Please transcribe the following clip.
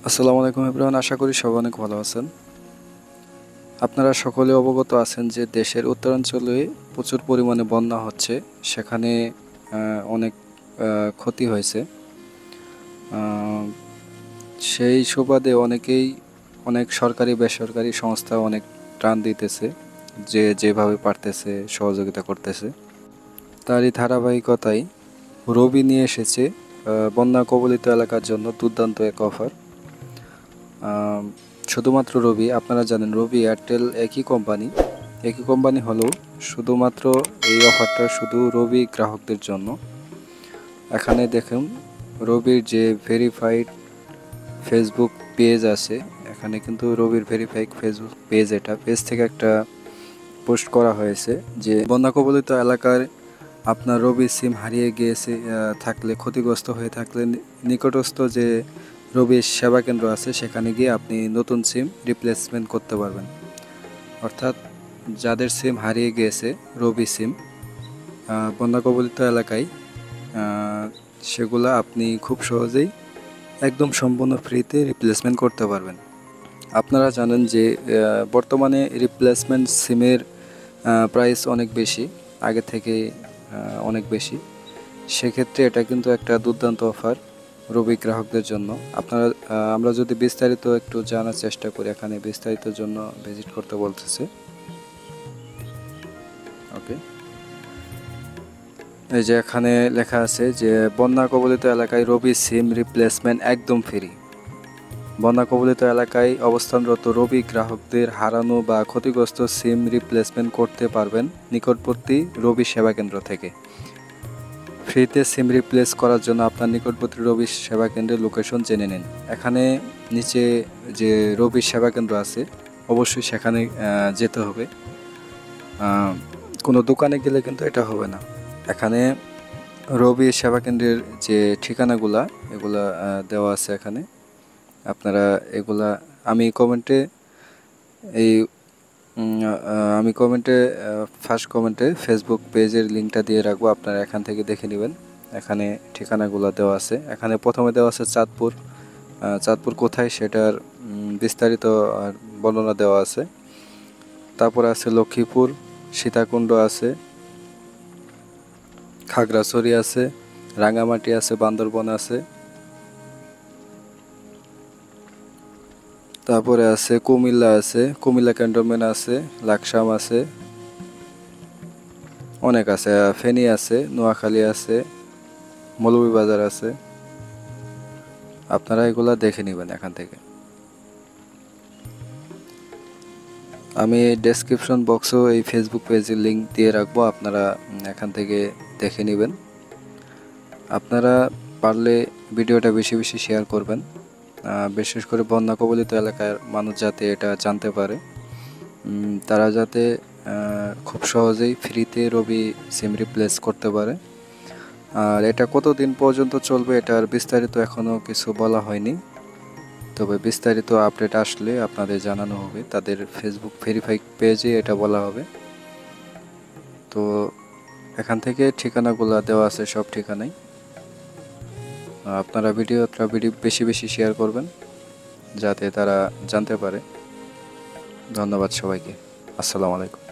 আসসালামু আলাইকুম এভরিওয়ান, আশা করি সবাই অনেক ভালো আছেন। আপনারা সকলে অবগত আছেন যে দেশের উত্তরাঞ্চলে প্রচুর পরিমাণে বন্যা হচ্ছে, সেখানে অনেক ক্ষতি হয়েছে। সেই সুবাদে অনেক সরকারি বেসরকারি সংস্থা অনেক ত্রাণ দিতেছে, যে যেভাবে পারতেছে সহযোগিতা করতেছে। তারই ধারাবাহিকতায় রবি নিয়ে এসেছে বন্যা কবলিত এলাকার জন্য দুর্দান্ত এক অফার। শুধুমাত্র রবি, আপনারা জানেন রবি এয়ারটেল একই কোম্পানি হলেও শুধুমাত্র এই অফারটা শুধু রবি গ্রাহকদের জন্য। এখানে দেখুন রবির যে ভেরিফাইড ফেসবুক পেজ আছে, এখানে কিন্তু রবির ভেরিফাইড ফেসবুক পেজ, এটা পেজ থেকে একটা পোস্ট করা হয়েছে যে বন্যা কবলিত এলাকার আপনার রবি সিম হারিয়ে গিয়েছে থাকলে, ক্ষতিগ্রস্ত হয়ে থাকলে নিকটস্থ যে রবির সেবা কেন্দ্র আছে সেখানে গিয়ে আপনি নতুন সিম রিপ্লেসমেন্ট করতে পারবেন। অর্থাৎ যাদের সিম হারিয়ে গিয়েছে রবি সিম বন্যা কবলিত এলাকায়, সেগুলো আপনি খুব সহজেই একদম সম্পূর্ণ ফ্রিতে রিপ্লেসমেন্ট করতে পারবেন। আপনারা জানেন যে বর্তমানে রিপ্লেসমেন্ট সিমের প্রাইস অনেক বেশি, আগে থেকে অনেক বেশি। সেক্ষেত্রে এটা কিন্তু একটা দুর্দান্ত অফার রবি গ্রাহকদের জন্য। আমরা যদি বিস্তারিত একটু জানার চেষ্টা করি, এখানে বিস্তারিতের জন্য ভিজিট করতে বলতেছে। ওকে, এই যে এখানে লেখা আছে যে বন্যা কবলিত এলাকায় রবি সিম রিপ্লেসমেন্ট একদম ফ্রি। বন্যা কবলিত এলাকায় অবস্থানরত রবি গ্রাহকদের হারানো বা ক্ষতিগ্রস্ত সিম রিপ্লেসমেন্ট করতে পারবেন নিকটবর্তী রবি সেবা কেন্দ্র থেকে। ফ্রিতে সিম রিপ্লেস করার জন্য আপনার নিকটবর্তী রবি সেবা কেন্দ্রের লোকেশন জেনে নিন। এখানে নিচে যে রবি সেবা কেন্দ্র আছে অবশ্যই সেখানে যেতে হবে, কোনো দোকানে গেলে কিন্তু এটা হবে না। এখানে রবি সেবা কেন্দ্রের যে ঠিকানাগুলা এগুলা দেওয়া আছে এখানে। আপনারা এগুলা আমি কমেন্টে ফার্স্ট কমেন্টে ফেসবুক পেজের লিঙ্কটা দিয়ে রাখবো, আপনারা এখান থেকে দেখে নেবেন। এখানে ঠিকানাগুলো দেওয়া আছে। এখানে প্রথমে দেওয়া আছে চাঁদপুর কোথায় সেটার বিস্তারিত বর্ণনা দেওয়া আছে। তারপরে আছে লক্ষ্মীপুর, সীতাকুণ্ড আছে, খাগড়াছড়ি আছে, রাঙ্গামাটি আছে, বান্দরবন আছে, তারপরে আছে কুমিল্লা ক্যান্টনমেন্ট আছে, লাকসাম আছে, অনেক আছে, ফেনী আছে, নোয়াখালী আছে, মৌলভীবাজার আছে। আপনারা এগুলা দেখে নেবেন এখান থেকে। আমি ডেসক্রিপশন বক্সেও এই ফেসবুক পেজের লিঙ্ক দিয়ে রাখবো, আপনারা এখান থেকে দেখে নেবেন। আপনারা পারলে ভিডিওটা বেশি বেশি শেয়ার করবেন, বিশেষ করে বন্যা কবলিত এলাকার মানুষ যাতে এটা জানতে পারে, তারা যাতে খুব সহজেই ফ্রিতে রবি সিম রিপ্লেস করতে পারে। আর এটা কতদিন পর্যন্ত চলবে এটার বিস্তারিত এখনও কিছু বলা হয়নি, তবে বিস্তারিত আপডেট আসলে আপনাদের জানানো হবে, তাদের ফেসবুক ভেরিফাই পেজে এটা বলা হবে। তো এখান থেকে ঠিকানাগুলো দেওয়া আছে, সব ঠিকানাই। আপনারা ভিডিও বেশি বেশি শেয়ার করবেন যাতে তারা জানতে পারে। ধন্যবাদ সবাইকে। আসসালামু আলাইকুম।